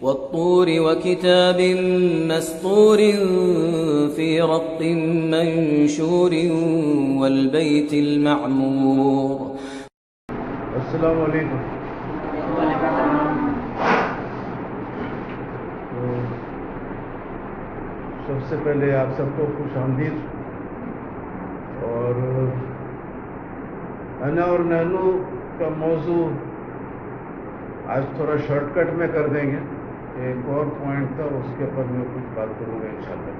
والطور وكتاب مسطور في رق منشور والبيت المعمور. السلام علیکم. سب سے پہلے آپ سب کو خوش آمدید. اور انا اور نحنو کا موضوع آج تھوڑا شارٹ کٹ میں کر دیں گے. ایک اور پوائنٹ تھا اس کے اوپر میں کچھ بات کروں گا انشاءاللہ.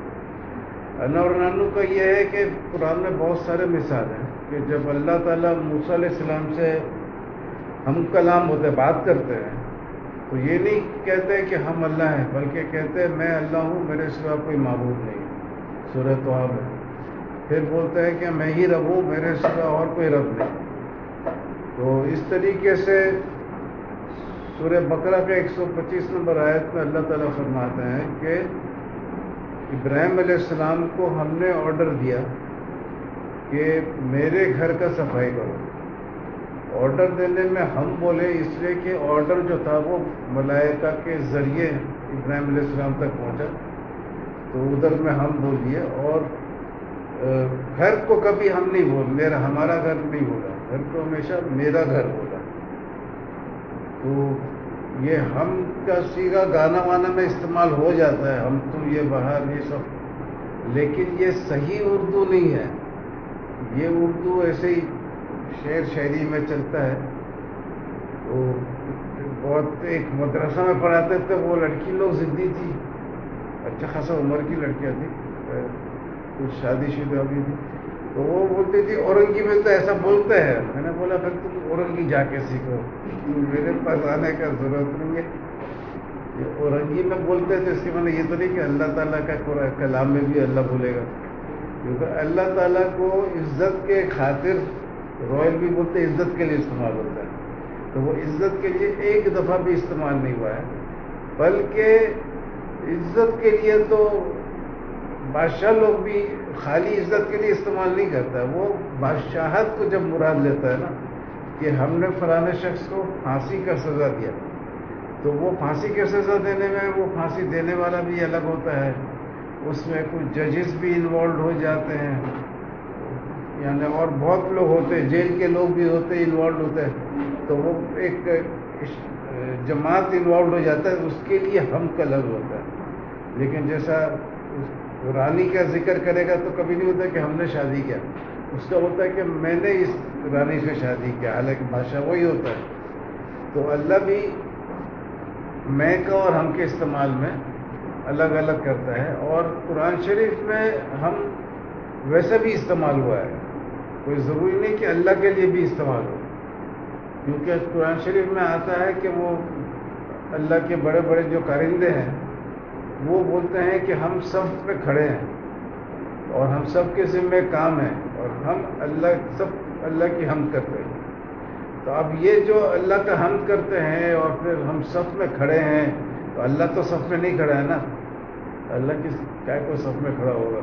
انا اور نحنو کا یہ ہے کہ قرآن میں بہت سارے مثال ہیں کہ جب اللہ تعالیٰ موسیٰ علیہ السلام سے ہم کلام ہوتے بات کرتے ہیں تو یہ نہیں کہتے کہ ہم اللہ ہیں، بلکہ کہتے ہیں میں اللہ ہوں، میرے سوا کوئی معبود نہیں. سورہ طہ میں پھر بولتے ہیں کہ میں ہی رب ہوں، میرے سوا اور کوئی رب نہیں. تو اس طریقے سے سورہ بقرہ کے 125 نمبر آیت میں اللہ تعالیٰ فرماتے ہیں کہ ابراہیم علیہ السلام کو ہم نے آرڈر دیا کہ میرے گھر کا صفائی کرو. آرڈر دینے میں ہم بولے اس لیے کہ آرڈر جو تھا وہ ملائکہ کے ذریعے ابراہیم علیہ السلام تک پہنچا، تو ادھر میں ہم بول دیے. اور گھر کو کبھی ہم نہیں بول ہمارا گھر نہیں بولا، گھر کو ہمیشہ میرا گھر بولا. تو یہ ہم کا صیغہ گانا وانا میں استعمال ہو جاتا ہے، ہم تو یہ باہر یہ سب، لیکن یہ صحیح اردو نہیں ہے. یہ اردو ایسے ہی شعر شاعری میں چلتا ہے. تو بہت ایک مدرسہ میں پڑھاتے تھے، وہ لڑکی لوگ ضدی تھی، اچھا خاصا عمر کی لڑکیاں تھیں، کچھ شادی شدہ بھی تھی. تو وہ بولتی تھی اورنگی میں تو ایسا بولتے ہیں. میں نے بولا پھر تم اورنگی جا کے سیکھو، میرے پاس آنے کا ضرورت نہیں ہے. یہ اورنگی میں بولتے تھے اس کے معنی یہ تو نہیں کہ اللہ تعالیٰ کا کلام میں بھی اللہ بولے گا، کیونکہ اللہ تعالیٰ کو عزت کے خاطر رائل بھی بولتے عزت کے لیے استعمال ہوتا ہے. تو وہ عزت کے لیے ایک دفعہ بھی استعمال نہیں ہوا ہے، بلکہ عزت کے لیے تو بادشاہ لوگ بھی خالی عزت کے لیے استعمال نہیں کرتا. وہ بادشاہت کو جب مراد لیتا ہے نا کہ ہم نے فلاں شخص کو پھانسی کا سزا دیا، تو وہ پھانسی کی سزا دینے میں وہ پھانسی دینے والا بھی الگ ہوتا ہے، اس میں کچھ ججز بھی انوالوڈ ہو جاتے ہیں، یعنی اور بہت لوگ ہوتے ہیں، جیل کے لوگ بھی ہوتے انوالوڈ ہوتے ہیں. تو وہ ایک جماعت انوالوڈ ہو جاتا ہے، اس کے لیے ہم کا لفظ ہوتا ہے. لیکن جیسا رانی کا ذکر کرے گا تو کبھی نہیں ہوتا کہ ہم نے شادی کیا، اس کا ہوتا ہے کہ میں نے اس رانی سے شادی کیا، حالانکہ بادشاہ وہی ہوتا ہے. تو اللہ بھی میں کا اور ہم کے استعمال میں الگ الگ کرتا ہے. اور قرآن شریف میں ہم ویسے بھی استعمال ہوا ہے، کوئی ضروری نہیں کہ اللہ کے لیے بھی استعمال ہو، کیونکہ قرآن شریف میں آتا ہے کہ وہ اللہ کے بڑے بڑے جو کارندے ہیں وہ بولتے ہیں کہ ہم سب پہ کھڑے ہیں اور ہم سب کے ذمہ کام ہے اور ہم سب اللہ کی حمد کرتے ہیں. تو اب یہ جو اللہ کا حمد کرتے ہیں اور پھر ہم صف میں کھڑے ہیں، تو اللہ تو صف میں نہیں کھڑا ہے نا، اللہ کی کیا کو صف میں کھڑا ہوگا.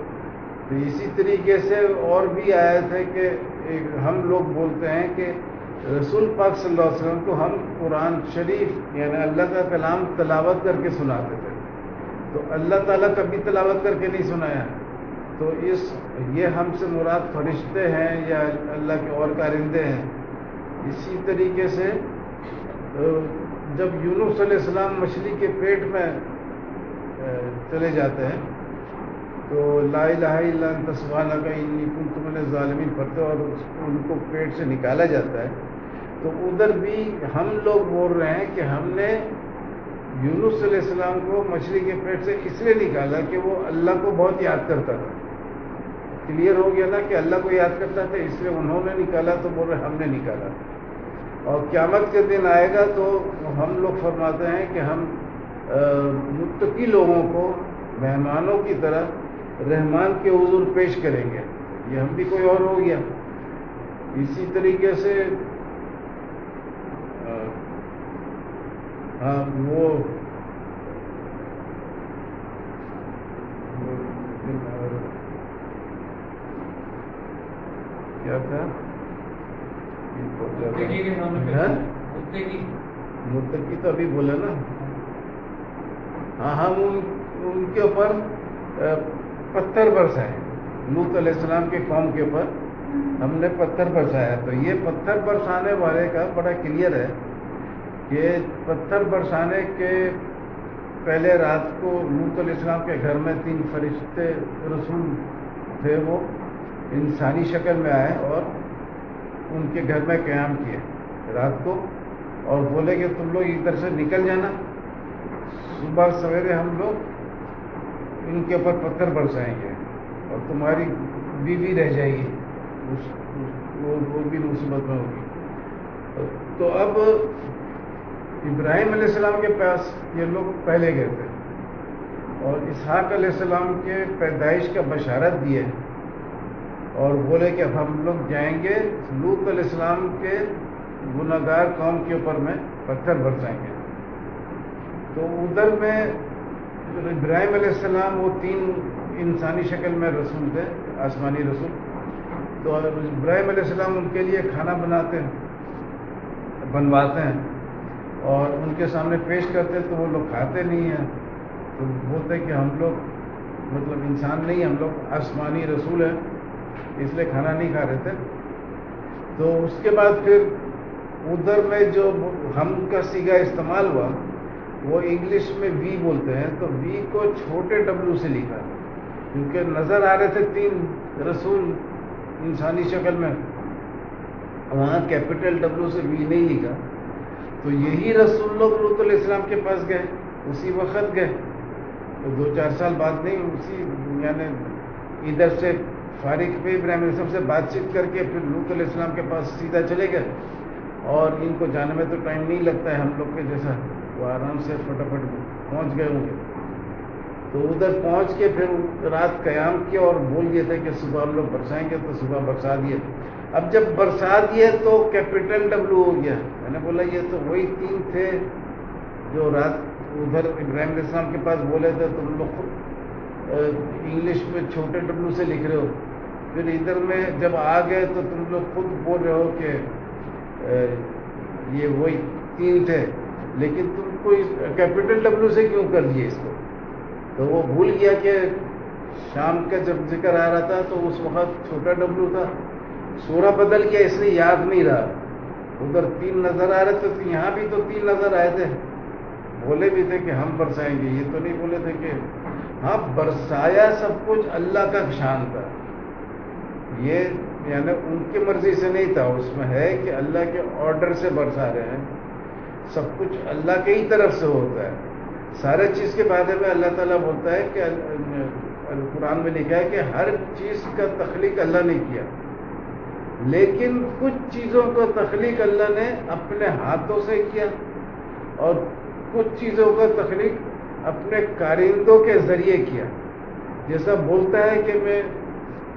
تو اسی طریقے سے اور بھی آیت ہے کہ ہم لوگ بولتے ہیں کہ رسول پاک صلی اللہ علیہ وسلم کو ہم قرآن شریف یعنی اللہ کا کلام تلاوت کر کے سناتے تھے. تو اللہ تعالیٰ کبھی تلاوت کر کے نہیں سنایا. تو یہ ہم سے مراد فرشتے ہیں یا اللہ کے اور کارندے ہیں. اسی طریقے سے جب یونس علیہ السلام مچھلی کے پیٹ میں چلے جاتے ہیں تو لا الہ الا انت سبحانک انی کنت من الظالمین پڑھتے اور ان کو پیٹ سے نکالا جاتا ہے. تو ادھر بھی ہم لوگ بول رہے ہیں کہ ہم نے یونس علیہ السلام کو مچھلی کے پیٹ سے اس لیے نکالا کہ وہ اللہ کو بہت یاد کرتا تھا. کلیئر ہو گیا نا کہ اللہ کو یاد کرتا تھا، اس لیے انہوں نے نکالا، تو بول رہے ہم نے نکالا. اور قیامت کے دن آئے گا تو ہم لوگ فرماتے ہیں کہ ہم متقی لوگوں کو مہمانوں کی طرح رحمان کے حضور پیش کریں گے. یہ ہم بھی کوئی اور ہو گیا. اسی طریقے سے وہ کیا تھا متقی تو ابھی بولا نا، ہم ان کے اوپر پتھر برسائے. لوط علیہ السلام کے قوم کے اوپر ہم نے پتھر برسایا. تو یہ پتھر برسانے والے کا بڑا کلیئر ہے کہ پتھر برسانے کے پہلے رات کو لوط علیہ السلام کے گھر میں 3 فرشتے رسول تھے، وہ انسانی شکل میں آئے اور ان کے گھر میں قیام کیے رات کو، اور بولے کہ تم لوگ ادھر سے نکل جانا، صبح سویرے ہم لوگ ان کے اوپر پتھر برسائیں گے اور تمہاری بیوی رہ جائے گی، وہ بھی مصیبت میں ہوگی. تو اب ابراہیم علیہ السلام کے پاس یہ لوگ پہلے گئے تھے اور اسحاق علیہ السلام کے پیدائش کا بشارت دیے اور بولے کہ اب ہم لوگ جائیں گے لوط علیہ السلام کے گناہ گار قوم کے اوپر میں پتھر برسائیں گے. تو ادھر میں ابراہیم علیہ السلام وہ 3 انسانی شکل میں رسول تھے، آسمانی رسول. تو ابراہیم علیہ السلام ان کے لیے کھانا بنواتے ہیں اور ان کے سامنے پیش کرتے، تو وہ لوگ کھاتے نہیں ہیں. تو بولتے کہ ہم لوگ مطلب انسان نہیں، ہم لوگ آسمانی رسول ہیں، اس لیے کھانا نہیں کھا رہے تھے. تو اس کے بعد پھر ادھر میں جو ہم کا صیغہ استعمال ہوا وہ انگلش میں وی بولتے ہیں. تو وی کو چھوٹے ڈبلو سے لکھا ہے کیونکہ نظر آ رہے تھے 3 رسول انسانی شکل میں، وہاں کیپٹل ڈبلو سے وی نہیں لکھا. تو یہی رسول لوگ لوط علیہ السلام کے پاس گئے، اسی وقت گئے، 2-4 سال بعد نہیں، اسی یعنی ادھر سے فارغ پہ ابراہیم علیہ السلام سے بات چیت کر کے پھر لوط علیہ السلام کے پاس سیدھا چلے گئے. اور ان کو جانے میں تو ٹائم نہیں لگتا ہے ہم لوگ کے جیسا، وہ آرام سے فٹافٹ پہنچ گئے ہوں گے. تو ادھر پہنچ کے پھر رات قیام کیا اور بول گئے تھے کہ صبح ہم لوگ برسائیں گے، تو صبح برسا دیے. اب جب برسا دیے تو کیپٹل ڈبلو ہو گیا. میں نے بولا یہ تو وہی 3 تھے جو رات ادھر ابراہیم علیہ السلام کے پاس بولے تھے، تم لوگ خود انگلش میں چھوٹے ڈبلو سے لکھ رہے ہو. پھر ادھر میں جب آ گئے تو تم لوگ خود بول رہے ہو کہ یہ وہی 3 تھے، لیکن تم کو کیپٹل ڈبلو سے کیوں کر دیے اس کو؟ تو وہ بھول گیا کہ شام کا جب ذکر آ رہا تھا تو اس وقت چھوٹا ڈبلو تھا، سورہ بدل گیا، اس لیے یاد نہیں رہا. ادھر 3 نظر آ رہے تھے تو یہاں بھی تو 3 نظر آئے تھے. بولے بھی تھے کہ ہم برسائیں گے، یہ تو نہیں بولے تھے کہ ہاں برسایا. سب کچھ اللہ کا شان تھا، یہ یعنی ان کی مرضی سے نہیں تھا، اس میں ہے کہ اللہ کے آرڈر سے برسا رہے ہیں. سب کچھ اللہ کے ہی طرف سے ہوتا ہے. سارے چیز کے بارے میں اللہ تعالیٰ بولتا ہے کہ قرآن میں لکھا ہے کہ ہر چیز کا تخلیق اللہ نے کیا، لیکن کچھ چیزوں کو تخلیق اللہ نے اپنے ہاتھوں سے کیا اور کچھ چیزوں کا تخلیق اپنے کارندوں کے ذریعے کیا. جیسا بولتا ہے کہ میں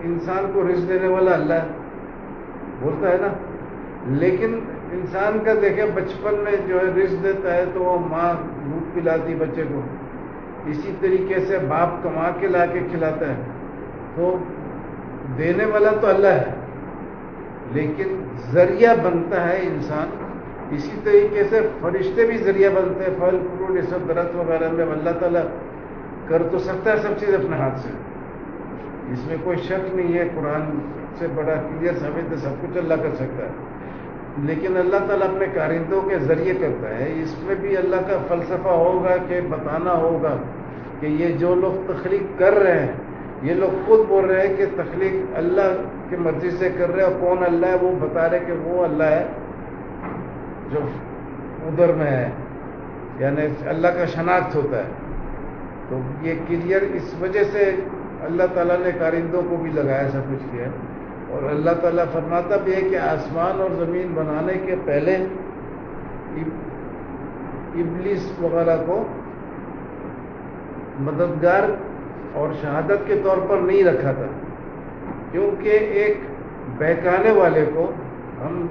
انسان کو رزق دینے والا اللہ بولتا ہے نا، لیکن انسان کا دیکھیں بچپن میں جو ہے رزق دیتا ہے تو وہ ماں دودھ پلاتی بچے کو، اسی طریقے سے باپ کما کے لا کے کھلاتا ہے. تو دینے والا تو اللہ ہے، لیکن ذریعہ بنتا ہے انسان. اسی طریقے سے فرشتے بھی ذریعہ بنتے ہیں، پھل فروٹ یہ سب درخت وغیرہ میں اللہ تعالیٰ کر تو سکتا ہے سب چیز اپنے ہاتھ سے، اس میں کوئی شک نہیں ہے. قرآن سے بڑا کلیئر ثابت ہے سب کچھ اللہ کر سکتا ہے، لیکن اللہ تعالیٰ اپنے کارندوں کے ذریعے کرتا ہے. اس میں بھی اللہ کا فلسفہ ہوگا کہ بتانا ہوگا کہ یہ جو لوگ تخلیق کر رہے ہیں یہ لوگ خود بول رہے ہیں کہ تخلیق اللہ کی مرضی سے کر رہے ہیں، اور کون اللہ ہے وہ بتا رہے کہ وہ اللہ ہے جو ادھر میں ہے، یعنی اللہ کا شناخت ہوتا ہے. تو یہ کلیئر اس وجہ سے اللہ تعالیٰ نے کارندوں کو بھی لگایا، سب کچھ کیا. اور اللہ تعالیٰ فرماتا بھی ہے کہ آسمان اور زمین بنانے کے پہلے ابلیس وغیرہ کو مددگار اور شہادت کے طور پر نہیں رکھا تھا، کیونکہ ایک بہکانے والے کو ہم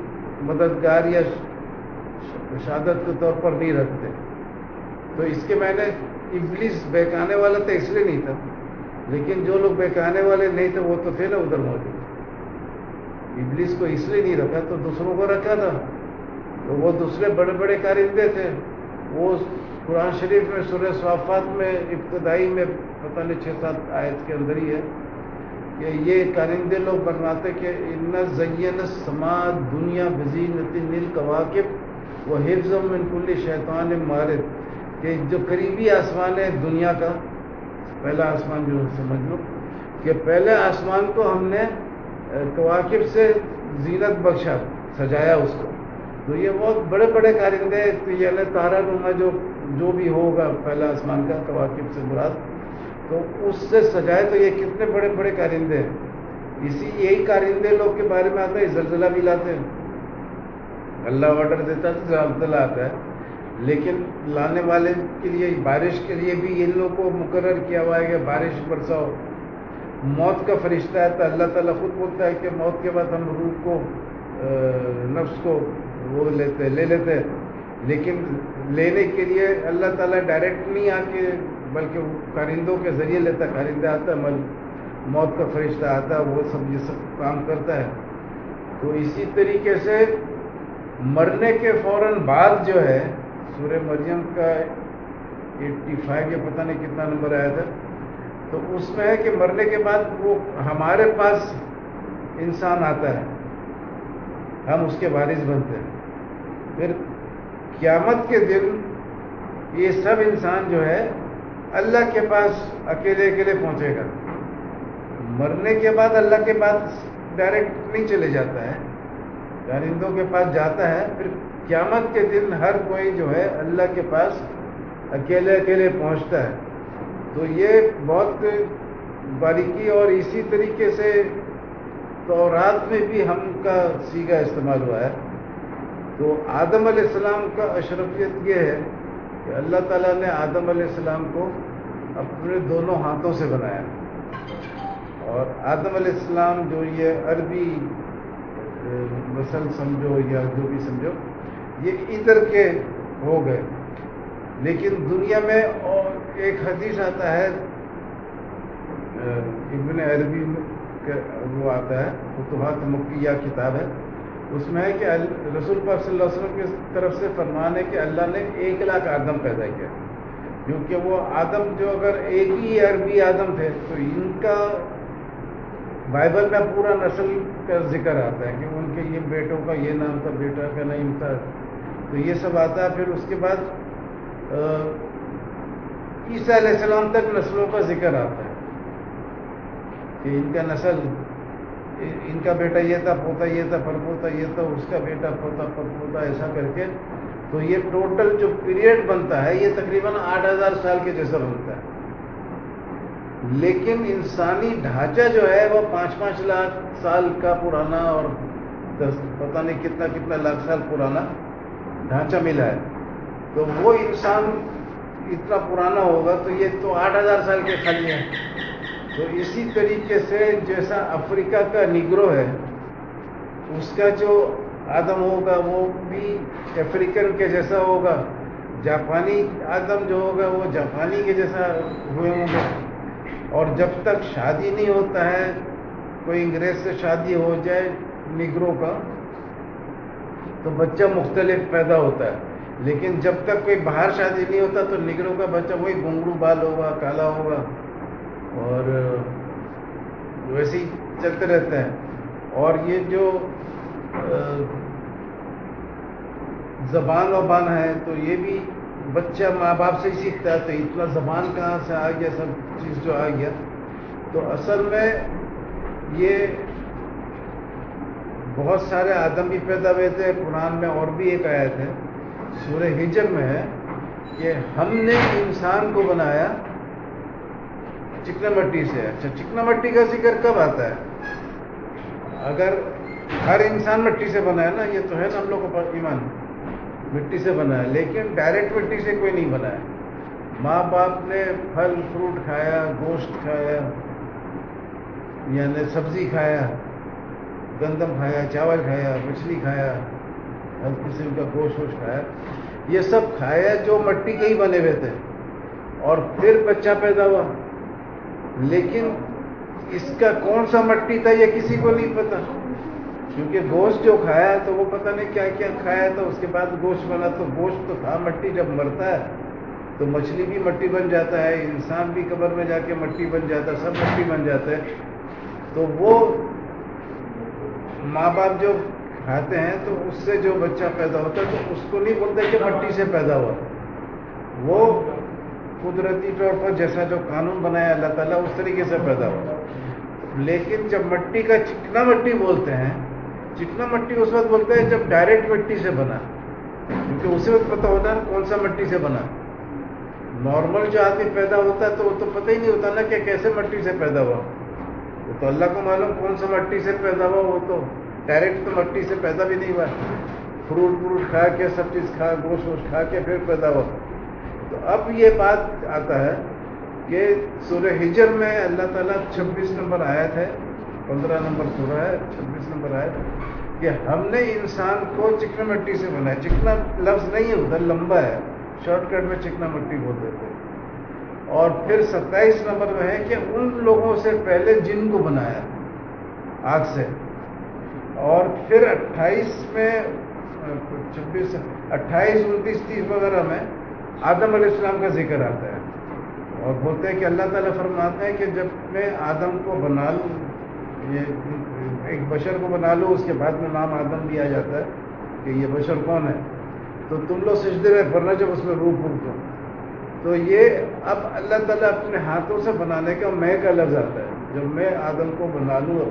مددگار یا شہادت کے طور پر نہیں رکھتے. تو اس کے معنی ابلیس بہکانے والا تھا اس لیے نہیں تھا، لیکن جو لوگ بہکانے والے نہیں تھے وہ تو تھے نا ادھر موجود. ابلیس کو اس لیے نہیں رکھا تو دوسروں کو رکھا تھا. تو وہ دوسرے بڑے بڑے کارندے تھے، وہ قرآن شریف میں سورہ صافات میں ابتدائی میں پتہ نہیں 6-7 آیت کے اندر ہی ہے کہ یہ کارندے لوگ بنواتے کہ ان زین السماء دنیا بزینت الکواکب و حفظ من کل شیطان مارد، کہ جو قریبی آسمان ہے دنیا کا، پہلا آسمان جو سمجھ لو کہ پہلے آسمان کو ہم نے کواکب سے زینت بخشا، سجایا اس کو. تو یہ بہت بڑے بڑے کارندے، یعنی تارا نما جو بھی ہوگا پہلا آسمان کا کواکب سے مراد، تو اس سے سجائے. تو یہ کتنے بڑے بڑے کارندے ہیں. یہی کارندے لوگ کے بارے میں آتا ہے زلزلہ بھی لاتے ہیں. اللہ آرڈر دیتا ہے تو زلزلہ آتا ہے، لیکن لانے والے کے لیے بارش کے لیے بھی ان لوگوں کو مقرر کیا ہوا ہے کہ بارش برساؤ. موت کا فرشتہ ہے تو اللہ تعالیٰ خود بولتا ہے کہ موت کے بعد ہم روح کو، نفس کو وہ لے لیتے ہیں، لیکن لینے کے لیے اللہ تعالیٰ ڈائریکٹ نہیں آ کے بلکہ کارندوں کے ذریعے لیتا ہے. کارندہ آتا ہے، موت کا فرشتہ آتا ہے، وہ سب یہ سب کام کرتا ہے. تو اسی طریقے سے مرنے کے فوراً بعد جو ہے سورہ مریم کا 85 یا پتہ نہیں کتنا نمبر آیا تھا، تو اس میں ہے کہ مرنے کے بعد وہ ہمارے پاس انسان آتا ہے، ہم اس کے وارث بنتے ہیں. پھر قیامت کے دن یہ سب انسان جو ہے اللہ کے پاس اکیلے اکیلے پہنچے گا. مرنے کے بعد اللہ کے پاس ڈائریکٹ نہیں چلے جاتا ہے، کارندوں کے پاس جاتا ہے. پھر قیامت کے دن ہر کوئی جو ہے اللہ کے پاس اکیلے اکیلے پہنچتا ہے. تو یہ بہت باریکی، اور اسی طریقے سے تورات میں بھی ہم کا سیگا استعمال ہوا ہے. تو آدم علیہ السلام کا اشرفیت یہ ہے کہ اللہ تعالیٰ نے آدم علیہ السلام کو اپنے دونوں ہاتھوں سے بنایا، اور آدم علیہ السلام جو یہ عربی نسل سمجھو یا جو بھی سمجھو، یہ ادھر کے ہو گئے. لیکن دنیا میں اور ایک حدیث آتا ہے ابن عربی وہ آتا ہے، فتوحات مکیہ کتاب ہے، اس میں ہے کہ رسول پاک صلی اللہ علیہ وسلم کی طرف سے فرمان ہے کہ اللہ نے 1,00,000 آدم پیدا کیا، کیونکہ وہ آدم جو اگر ایک ہی عربی آدم تھے تو ان کا بائبل میں پورا نسل کا ذکر آتا ہے کہ ان کے یہ بیٹوں کا یہ نام تھا، بیٹا کا نام تھا، تو یہ سب آتا ہے. پھر اس کے بعد عیسیٰ علیہ السلام تک نسلوں کا ذکر آتا ہے کہ ان کا نسل، ان کا بیٹا یہ تھا، پوتا یہ تھا، پرپوتا یہ تھا، اس کا بیٹا پوتا پرپوتا، ایسا کر کے. تو یہ ٹوٹل جو پیریڈ بنتا ہے یہ تقریباً 8,000 سال کے جیسا بنتا ہے. لیکن انسانی ڈھانچہ جو ہے وہ 5-5 لاکھ سال کا پرانا اور پتہ نہیں کتنا کتنا لاکھ سال پرانا ڈھانچہ ملا ہے. تو وہ انسان اتنا پرانا ہوگا تو یہ تو 8,000 سال کے خالی ہیں. تو اسی طریقے سے جیسا افریقہ کا نیگرو ہے، اس کا جو آدم ہوگا وہ بھی افریقن کے جیسا ہوگا. جاپانی آدم جو ہوگا وہ جاپانی کے جیسا ہوئے ہوں گے. اور جب تک شادی نہیں ہوتا ہے، کوئی انگریز سے شادی ہو جائے نیگرو کا، تو بچہ مختلف پیدا ہوتا ہے. لیکن جب تک کوئی باہر شادی نہیں ہوتا تو نیگرو کا بچہ وہی گھنگرو بال ہوگا، کالا ہوگا، اور ویسے ہی چلتے رہتے ہیں. اور یہ جو زبان وبان ہے تو یہ بھی بچہ ماں باپ سے ہی سیکھتا ہے. تو اتنا زبان کہاں سے آ گیا، سب چیز جو آ گیا. تو اصل میں یہ بہت سارے آدم بھی پیدا ہوئے تھے. قرآن میں اور بھی ایک آیت ہے سورہ ہجر میں ہے کہ ہم نے انسان کو بنایا چکنا مٹی سے. اچھا، چکنا مٹی کا ذکر کب آتا ہے؟ اگر ہر انسان مٹی سے بنا ہے نا، یہ تو ہے نا ہم لوگوں کا ایمان، مٹی سے بنا ہے. لیکن ڈائریکٹ مٹی سے کوئی نہیں بنا ہے. ماں باپ نے پھل فروٹ کھایا، گوشت کھایا، یعنی سبزی کھایا، گندم کھایا، چاول کھایا، مچھلی کھایا، ہر قسم کا گوشت ووشت کھایا، یہ سب کھایا جو مٹی کے ہی بنے ہوئے تھے. اور پھر بچہ پیدا ہوا. لیکن اس کا کون سا مٹی تھا یہ کسی کو نہیں پتا، کیونکہ گوشت جو کھایا تو وہ پتہ نہیں کیا کیا کھایا تھا، اس کے بعد گوشت بنا. تو گوشت تو تھا مٹی، جب مرتا ہے تو مچھلی بھی مٹی بن جاتا ہے، انسان بھی قبر میں جا کے مٹی بن جاتا ہے، سب مٹی بن جاتے ہیں. تو وہ ماں باپ جو کھاتے ہیں تو اس سے جو بچہ پیدا ہوتا ہے تو اس کو نہیں بولتے کہ مٹی سے پیدا ہوا. وہ قدرتی طور پر جیسا جو قانون بنایا اللہ تعالیٰ اس طریقے سے پیدا ہوا. لیکن جب مٹی کا چکنا مٹی بولتے ہیں، چکنا مٹی اس وقت بولتے ہیں جب ڈائریکٹ مٹی سے بنا، کیونکہ اسی وقت پتہ ہوتا ہے کون سا مٹی سے بنا. نارمل جو آدمی پیدا ہوتا ہے تو وہ تو پتہ ہی نہیں ہوتا نا کہ کیسے مٹی سے پیدا ہوا. وہ تو اللہ کو معلوم کون سا مٹی سے پیدا ہوا. وہ تو ڈائریکٹ تو مٹی سے پیدا بھی نہیں ہوا، فروٹ کھا کے سب چیز کھا گوشت ووشت کھا کے پھر پیدا ہوا. تو اب یہ بات آتا ہے کہ سورہ ہجر میں اللہ تعالیٰ 26 نمبر آیت ہے، 15 نمبر سورہ ہے، 26 نمبر آیت کہ ہم نے انسان کو چکنا مٹی سے بنایا. چکنا لفظ نہیں ہے ادھر، لمبا ہے، شارٹ کٹ میں چکنا مٹی بولتے تھے. اور پھر 27 نمبر میں ہے کہ ان لوگوں سے پہلے جن کو بنایا آگ سے. اور پھر 28 میں 26 28 29 30 وغیرہ میں آدم علیہ السلام کا ذکر آتا ہے. اور بولتے ہیں کہ اللہ تعالیٰ فرماتے ہیں کہ جب میں آدم کو بنا لوں، یہ ایک بشر کو بنا لوں، اس کے بعد میں نام آدم بھی آ جاتا ہے کہ یہ بشر کون ہے، تو تم لوگ سجدے میں ورنہ جب اس میں روح پھونک دو. تو یہ اب اللہ تعالیٰ اپنے ہاتھوں سے بنانے کا میں کا لفظ آتا ہے. جب میں آدم کو بنا لوں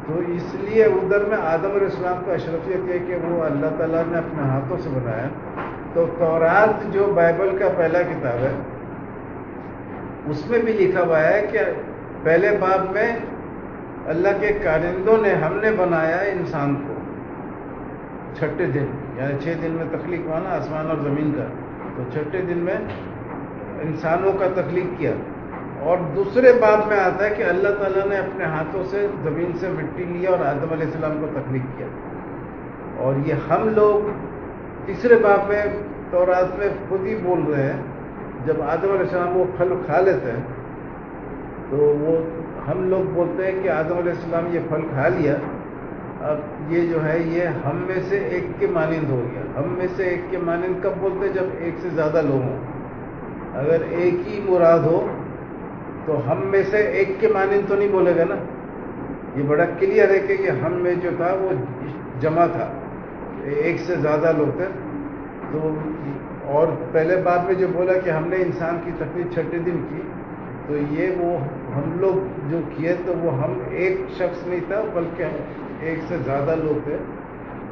تو اس لیے ادھر میں آدم علیہ السلام کا اشرفیت ہے کہ وہ اللہ تعالیٰ نے اپنے ہاتھوں سے بنایا. تو تورات جو بائبل کا پہلا کتاب ہے اس میں بھی لکھا ہوا ہے کہ پہلے باب میں اللہ کے کارندوں نے ہم نے بنایا انسان کو چھٹے دن، یعنی 6 دن میں تخلیق ہوا نا آسمان اور زمین کا، تو چھٹے دن میں انسانوں کا تخلیق کیا. اور دوسرے باب میں آتا ہے کہ اللہ تعالیٰ نے اپنے ہاتھوں سے زمین سے مٹی لیا اور آدم علیہ السلام کو تخلیق کیا. اور یہ ہم لوگ تیسرے باب میں تورات میں خود ہی بول رہے ہیں، جب آدم علیہ السلام وہ پھل کھا لیتے ہیں تو وہ ہم لوگ بولتے ہیں کہ آدم علیہ السلام یہ پھل کھا لیا، اب یہ جو ہے یہ ہم میں سے ایک کے مانند ہو گیا. ہم میں سے ایک کے مانند کب بولتے ہیں؟ جب ایک سے زیادہ لوگ ہوں. اگر ایک ہی مراد ہو تو ہم میں سے ایک کے مانند تو نہیں بولے گا نا. یہ بڑا کلیئر ہے کہ یہ ہم میں جو تھا وہ جمع تھا، ایک سے زیادہ لوگ تھے. تو اور پہلے باب میں جو بولا کہ ہم نے انسان کی تخلیق چھٹے دن کی، تو یہ وہ ہم لوگ جو کیے تو وہ ہم ایک شخص نہیں تھا بلکہ ایک سے زیادہ لوگ تھے،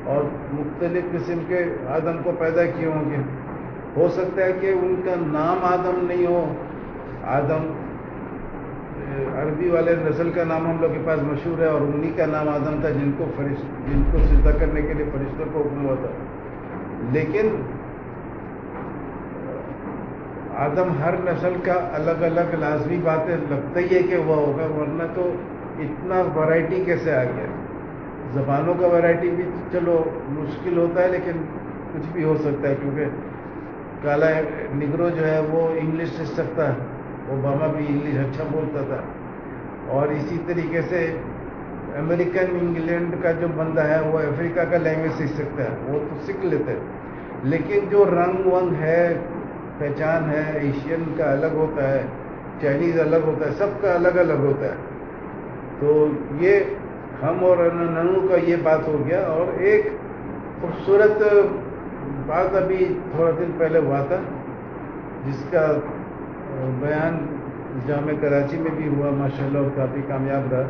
اور مختلف قسم کے آدم کو پیدا کیے ہوں گے. ہو سکتا ہے کہ ان کا نام آدم نہیں ہو. آدم عربی والے نسل کا نام ہم لوگ کے پاس مشہور ہے، اور انہی کا نام آدم تھا جن کو سجدہ کرنے کے لیے فرشتوں کو حکم ہوا تھا. لیکن آدم ہر نسل کا الگ الگ لازمی باتیں لگتا ہی ہے کہ وہ ہوگا، ورنہ تو اتنا ورائٹی کیسے آ گیا. زبانوں کا ورائٹی بھی چلو مشکل ہوتا ہے، لیکن کچھ بھی ہو سکتا ہے، کیونکہ کالا نگرو جو ہے وہ انگلش سیکھ سکتا ہے، اوباما بھی انگلش اچھا بولتا تھا. اور اسی طریقے سے امریکن انگلینڈ کا جو بندہ ہے وہ افریقہ کا لینگویج سیکھ سکتا ہے، وہ تو سیکھ لیتے ہیں. لیکن جو رنگ ونگ ہے، پہچان ہے، ایشین کا الگ ہوتا ہے، چائنیز الگ ہوتا ہے، سب کا الگ الگ ہوتا ہے. تو یہ ہم اور ننو کا یہ بات ہو گیا. اور ایک خوبصورت بات ابھی تھوڑا دن پہلے ہوا تھا جس کا بیان جامع کراچی میں بھی ہوا ماشاءاللہ، اور کافی کامیاب رہا،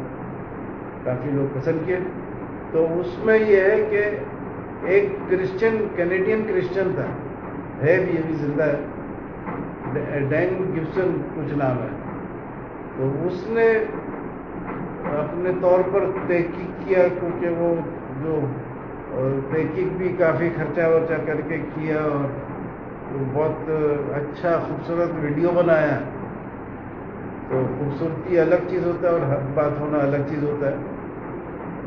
کافی لوگ پسند کیے. تو اس میں یہ ہے کہ ایک کینیڈین کرسچن تھا، ہے بھی ابھی زندہ ہے، ڈین گبسن کچھ نام ہے. تو اس نے اپنے طور پر تحقیق کیا، کیونکہ وہ جو تحقیق بھی کافی خرچہ ورچہ کر کے کیا، اور بہت اچھا خوبصورت ویڈیو بنایا. تو خوبصورتی الگ چیز ہوتا ہے اور حق بات ہونا الگ چیز ہوتا ہے.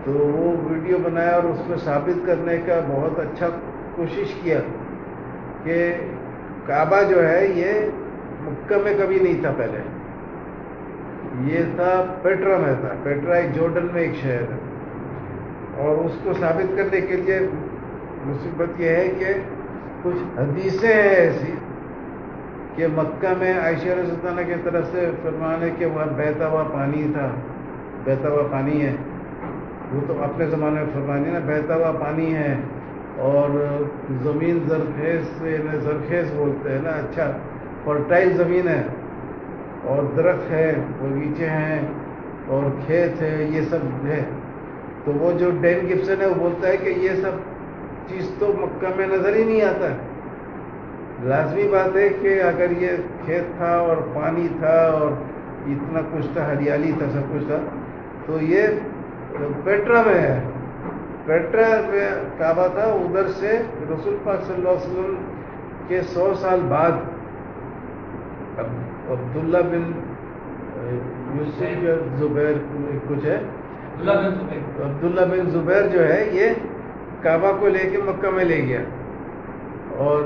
تو وہ ویڈیو بنایا اور اس میں ثابت کرنے کا بہت اچھا کوشش کیا کہ کعبہ جو ہے یہ مکہ میں کبھی نہیں تھا. پہلے یہ تھا پیٹرا میں تھا. پیٹرا ایک جورڈن میں ایک شہر ہے. اور اس کو ثابت کرنے کے لیے مصیبت یہ ہے کہ کچھ حدیثیں ہیں ایسی کہ مکہ میں عائشہ رضی اللہ عنہ کی طرف سے فرمان ہے کہ وہاں بہتا ہوا پانی تھا، بہتا ہوا پانی ہے، وہ تو اپنے زمانے میں فرمانی نا، بہتا ہوا پانی ہے اور زمین زرخیز، زرخیز بولتے ہیں نا، اچھا فرٹائل زمین ہے اور درخت ہے، باغیچے ہیں اور کھیت ہے، یہ سب ہے. تو وہ جو ڈین گبسن ہے وہ بولتا ہے کہ یہ سب چیز تو مکہ میں نظر ہی نہیں آتا. لازمی بات ہے کہ اگر یہ کھیت تھا اور پانی تھا اور اتنا کچھ تھا، ہریالی تھا، سب کچھ تھا، تو یہ پیٹرا میں ہے. پیٹرا میں کعبہ تھا. ادھر سے رسول پاک صلی اللہ علیہ وسلم کے 100 سال بعد عبداللہ بن یوسف یا زبیر کچھ ہے، عبداللہ بن زبیر جو ہے یہ کعبہ کو لے کے مکہ میں لے گیا اور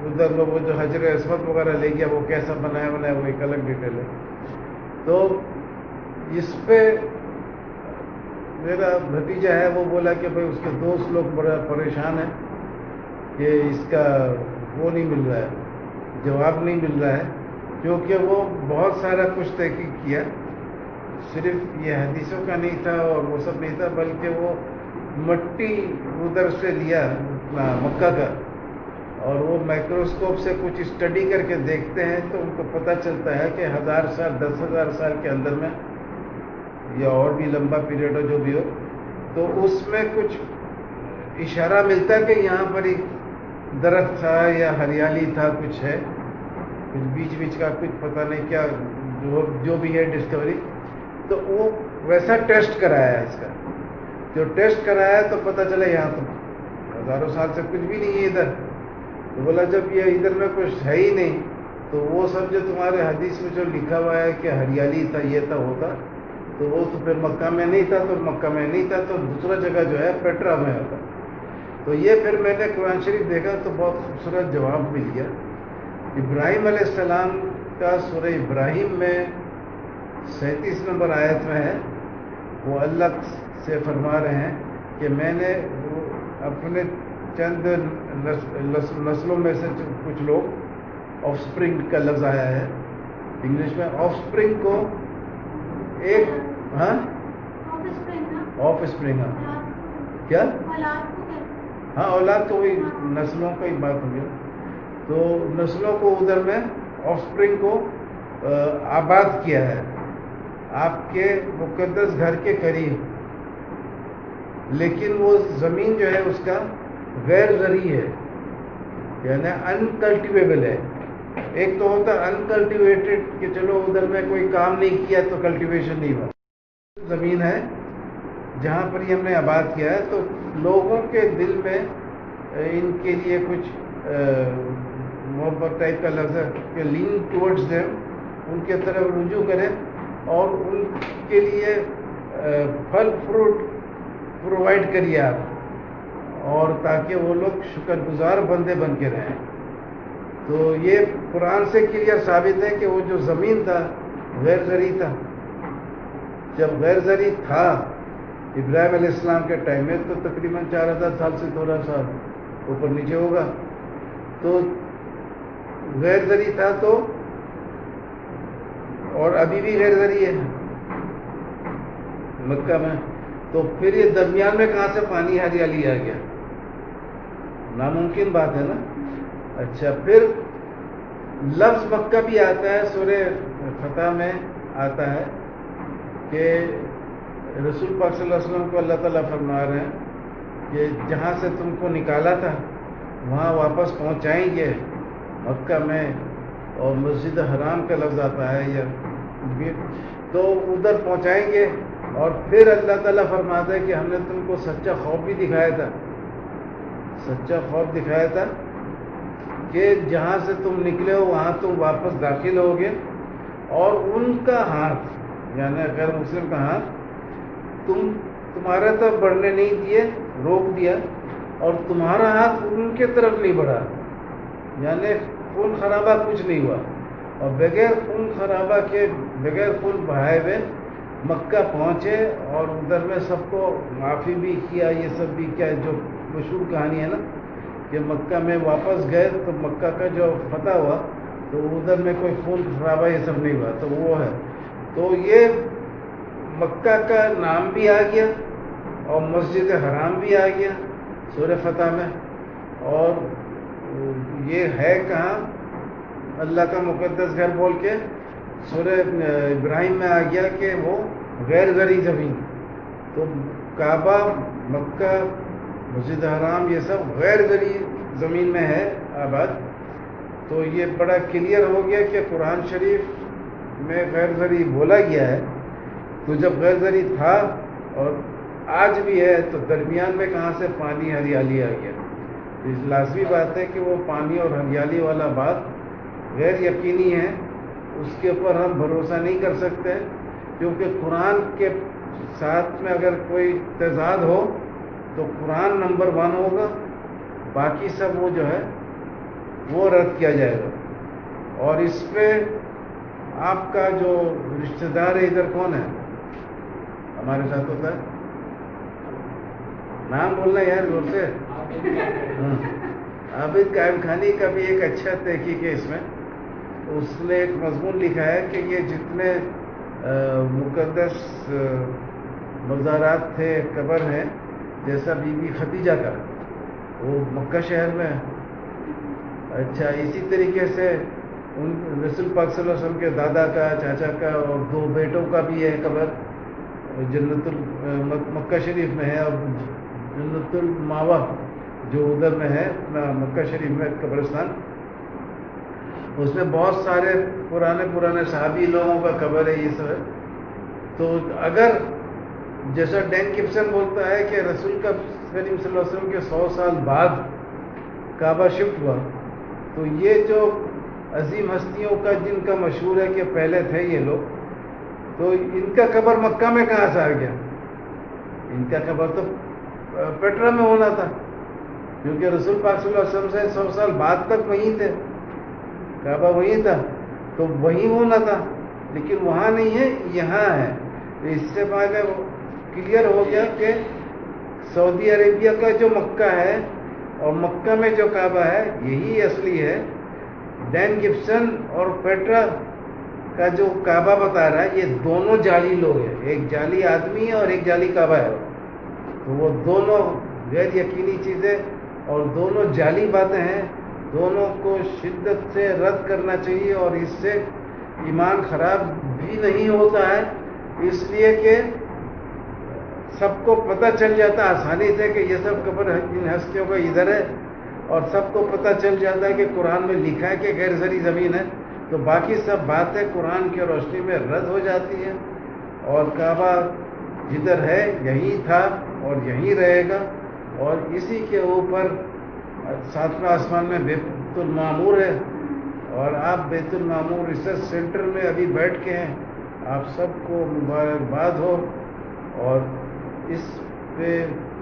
ادھر وہ جو حجر اسود وغیرہ لے گیا، وہ کیسا بنایا وہ ایک الگ ڈیٹیل ہے. تو اس پہ میرا بھتیجا ہے وہ بولا کہ بھائی اس کے دوست لوگ بڑا پریشان ہیں کہ اس کا وہ نہیں مل رہا ہے، جواب نہیں مل رہا ہے، کیونکہ وہ بہت سارا کچھ تحقیق کیا. صرف یہ حدیثوں کا نہیں تھا اور وہ سب نہیں تھا، بلکہ وہ مٹی ادھر سے لیا مکہ کا، اور وہ مائکروسکوپ سے کچھ اسٹڈی کر کے دیکھتے ہیں تو ان کو پتہ چلتا ہے کہ 1000 سال 10,000 سال کے اندر میں یا اور بھی لمبا پیریڈ ہو جو بھی ہو، تو اس میں کچھ اشارہ ملتا ہے کہ یہاں پر ایک درخت تھا یا ہریالی تھا، کچھ ہے، کچھ بیچ کا کچھ پتہ نہیں کیا جو بھی ہے ڈسکوری. تو وہ ویسا ٹیسٹ کرایا ہے. اس کا جو ٹیسٹ کرایا تو پتہ چلا یہاں تو ہزاروں سال سے کچھ بھی نہیں ہے ادھر. تو بولا جب یہ ادھر میں کچھ ہے ہی نہیں تو وہ سب جو تمہارے حدیث میں جو لکھا ہوا ہے کہ ہریالی تھا، یہ تھا، ہوتا، تو وہ تو پھر مکہ میں نہیں تھا. تو مکہ میں نہیں تھا تو دوسرا جگہ جو ہے پیٹرا میں ہوتا. تو یہ پھر میں نے قرآن شریف دیکھا تو بہت خوبصورت جواب مل گیا. ابراہیم علیہ السلام کا سورہ ابراہیم میں 37 نمبر آیت میں ہے، وہ اللہ سے فرما رہے ہیں کہ میں نے اپنے چند نسلوں میں سے کچھ لوگ، آف سپرنگ کا لفظ آیا ہے انگلش میں. آف سپرنگ کو ایک آف سپرنگ کیا؟ ہاں اولاد تو وہی نسلوں کا ہی بات ہو گیا. تو نسلوں کو ادھر میں آف سپرنگ کو آباد کیا ہے آپ کے مقدس گھر کے قریب. لیکن وہ زمین جو ہے اس کا غیر زرعی ہے، یعنی انکلٹیویبل ہے. ایک تو ہوتا انکلٹیویٹڈ کہ چلو ادھر میں کوئی کام نہیں کیا تو کلٹیویشن نہیں ہوا. زمین ہے جہاں پر یہ ہم نے آباد کیا ہے. تو لوگوں کے دل میں ان کے لیے کچھ محبت ٹائپ کا لفظ ہے کہ لین ٹورڈز دیم، ان کے طرف رجوع کریں اور ان کے لیے پھل فروٹ پرووائڈ کریے آپ، اور تاکہ وہ لوگ شکر گزار بندے بن کے رہیں. تو یہ قرآن سے کلیئر ثابت ہے کہ وہ جو زمین تھا غیر زرعی تھا. جب غیر زرعی تھا ابراہیم علیہ السلام کے ٹائم میں تو تقریباً 4000 سال سے 2000 سال اوپر نیچے ہوگا. تو غیر زرعی تھا تو، اور ابھی بھی غیر زرعی ہے مکہ میں. تو پھر یہ درمیان میں کہاں سے پانی ہریالی آ گیا؟ ناممکن بات ہے نا. اچھا پھر لفظ مکہ بھی آتا ہے، سورہ فتح میں آتا ہے کہ رسول پاک صلی اللہ علیہ وسلم کو اللہ تعالیٰ فرما رہے ہیں کہ جہاں سے تم کو نکالا تھا وہاں واپس پہنچائیں گے مکہ میں. اور مسجد حرام کا لفظ آتا ہے یا تو ادھر پہنچائیں گے. اور پھر اللہ تعالیٰ فرماتا ہے کہ ہم نے تم کو سچا خوف بھی دکھایا تھا، سچا خوف دکھایا تھا کہ جہاں سے تم نکلے ہو وہاں تم واپس داخل ہوگے، اور ان کا ہاتھ یعنی غیر مسلم کا ہاتھ تمہارے طرف بڑھنے نہیں دیے، روک دیا، اور تمہارا ہاتھ ان کے طرف نہیں بڑھا، یعنی خون خرابہ کچھ نہیں ہوا. اور بغیر خون خرابہ کے، بغیر خون بہائے ہوئے مکہ پہنچے اور ادھر میں سب کو معافی بھی کیا، یہ سب بھی کیا، جو مشہور کہانی ہے نا کہ مکہ میں واپس گئے تو مکہ کا جو فتح ہوا تو ادھر میں کوئی خون خرابہ یہ سب نہیں ہوا، تو وہ ہے. تو یہ مکہ کا نام بھی آ گیا اور مسجد حرام بھی آ گیا سورہ فتح میں. اور یہ ہے کہاں؟ اللہ کا مقدس گھر بول کے سورہ ابراہیم میں آ گیا کہ وہ غیر زرعی زمین. تو کعبہ، مکہ، مسجد حرام یہ سب غیر زرعی زمین میں ہے آباد. تو یہ بڑا کلیئر ہو گیا کہ قرآن شریف میں غیر زرعی بولا گیا ہے. تو جب غیر زرعی تھا اور آج بھی ہے تو درمیان میں کہاں سے پانی ہریالی آ گیا؟ لازمی بات ہے کہ وہ پانی اور ہریالی والا بات غیر یقینی ہے، اس کے اوپر ہم بھروسہ نہیں کر سکتے، کیونکہ قرآن کے ساتھ میں اگر کوئی تضاد ہو تو قرآن نمبر 1 ہوگا، باقی سب وہ جو ہے وہ رد کیا جائے گا. اور اس پہ آپ کا جو رشتہ دار ہے ادھر کون ہے ہمارے ساتھ ہوتا ہے؟ نام بولنا یار زور سے. عابد قائم خانی کا بھی ایک اچھا تحقیق ہے اس میں. اس نے ایک مضمون لکھا ہے کہ یہ جتنے مقدس مزارات تھے، قبر ہیں، جیسا بی بی ختیجہ کا وہ مکہ شہر میں ہے. اچھا، اسی طریقے سے رسول پاک صلی اللہ علیہ وسلم کے دادا کا، چاچا کا اور 2 بیٹوں کا بھی ہے قبر جنت مکہ شریف میں ہے. اور جنت الماوا جو ادھر میں ہے اپنا مکہ شریف میں قبرستان، اس میں بہت سارے پرانے صحابی لوگوں کا قبر ہے. یہ سب ہے. تو اگر جیسا ڈین گبسن بولتا ہے کہ رسول کا کریم صلی اللہ علیہ وسلم کے 100 سال بعد کعبہ شفٹ ہوا، تو یہ جو عظیم ہستیوں کا جن کا مشہور ہے کہ پہلے تھے یہ لوگ، تو ان کا قبر مکہ میں کہاں سے آ گیا؟ ان کا قبر تو پیٹرا میں ہونا تھا، کیونکہ رسول پاک صلی اللہ علیہ وسلم سے 100 سال بعد تک وہیں تھے، کعبہ وہیں تھا، تو وہیں ہونا تھا. لیکن وہاں نہیں ہے، یہاں ہے. تو اس سے پہلے کلیئر ہو گیا کہ سعودی عربیہ کا جو مکہ ہے اور مکہ میں جو کعبہ ہے یہی اصلی ہے. ڈین گبسن اور پیٹرا کا جو کعبہ بتا رہا ہے یہ دونوں جعلی لوگ ہیں، ایک جعلی آدمی ہے اور ایک جعلی کعبہ ہے. تو وہ دونوں غیر یقینی چیزیں اور دونوں جعلی باتیں ہیں، دونوں کو شدت سے رد کرنا چاہیے. اور اس سے ایمان خراب بھی نہیں ہوتا ہے، اس لیے کہ سب کو پتہ چل جاتا آسانی سے کہ یہ سب قبر ان ہستیوں کا ادھر ہے، اور سب کو پتہ چل جاتا ہے کہ قرآن میں لکھا ہے کہ غیر زرعی زمین ہے. تو باقی سب باتیں قرآن کی روشنی میں رد ہو جاتی ہیں. اور کعبہ جدھر ہے یہی تھا اور یہی رہے گا. اور اسی کے اوپر 7واں آسمان میں بیت المعمور ہے. اور آپ بیت المعمور ریسرچ سینٹر میں ابھی بیٹھ کے ہیں، آپ سب کو مبارکباد ہو. اور اس پہ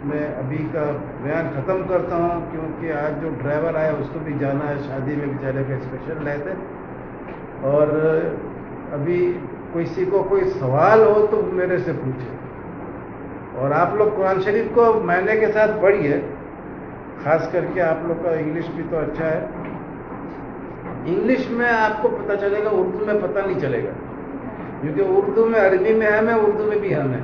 میں ابھی کا بیان ختم کرتا ہوں، کیونکہ آج جو ڈرائیور آیا اس کو بھی جانا ہے شادی میں، بیچارے کا اسپیشل رہتے. اور ابھی کسی کو کوئی سوال ہو تو میرے سے پوچھے. اور آپ لوگ قرآن شریف کو معنی کے ساتھ پڑھیے، خاص کر کے آپ لوگ کا انگلش بھی تو اچھا ہے. انگلش میں آپ کو پتہ چلے گا، اردو میں پتہ نہیں چلے گا، کیونکہ اردو میں عربی میں ہم ہے، اردو میں بھی ہم ہے.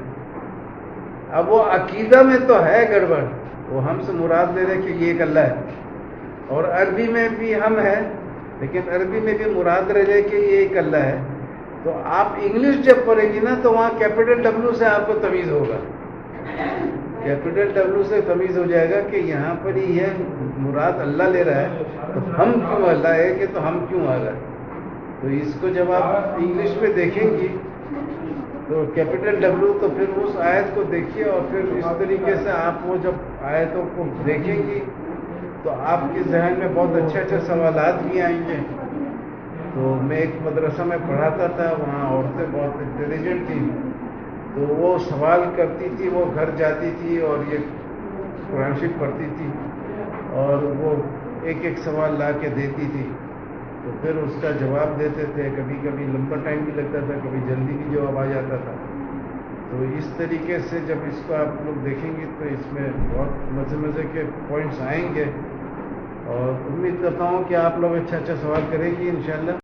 اب وہ عقیدہ میں تو ہے گڑبڑ، وہ ہم سے مراد لے رہے کہ یہ ایک اللہ ہے، اور عربی میں بھی ہم ہے لیکن عربی میں بھی مراد لے رہے کہ یہ ایک اللہ ہے. تو آپ انگلش جب پڑھیں گی نا تو وہاں کیپٹل ڈبلو سے آپ کو تمیز ہوگا، کیپٹل ڈبلو سے تمیز ہو جائے گا کہ یہاں پر ہی ہے مراد اللہ لے رہا ہے، تو ہم کیوں اللہ ہے کہ تو ہم کیوں آ رہا ہے. تو اس کو جب آپ انگلش میں دیکھیں گی تو کیپٹل ڈبلو، تو پھر اس آیت کو دیکھیے اور پھر اس طریقے سے آپ وہ جب آیتوں کو دیکھیں گی تو آپ کے ذہن میں بہت اچھے سوالات بھی آئیں گے. تو میں ایک مدرسہ میں پڑھاتا تھا، وہاں عورتیں بہت انٹیلیجنٹ تھیں، تو وہ سوال کرتی تھی، وہ گھر جاتی تھی اور یہ قرآن شریف پڑھتی تھی اور وہ ایک ایک سوال لا کے دیتی تھی. تو پھر اس کا جواب دیتے تھے، کبھی کبھی لمبا ٹائم بھی لگتا تھا، کبھی جلدی بھی جواب آ جاتا تھا. تو اس طریقے سے جب اس کو آپ لوگ دیکھیں گے تو اس میں بہت مزے کے پوائنٹس آئیں گے. اور امید کرتا ہوں کہ آپ لوگ اچھا اچھا سوال کریں گی انشاءاللہ.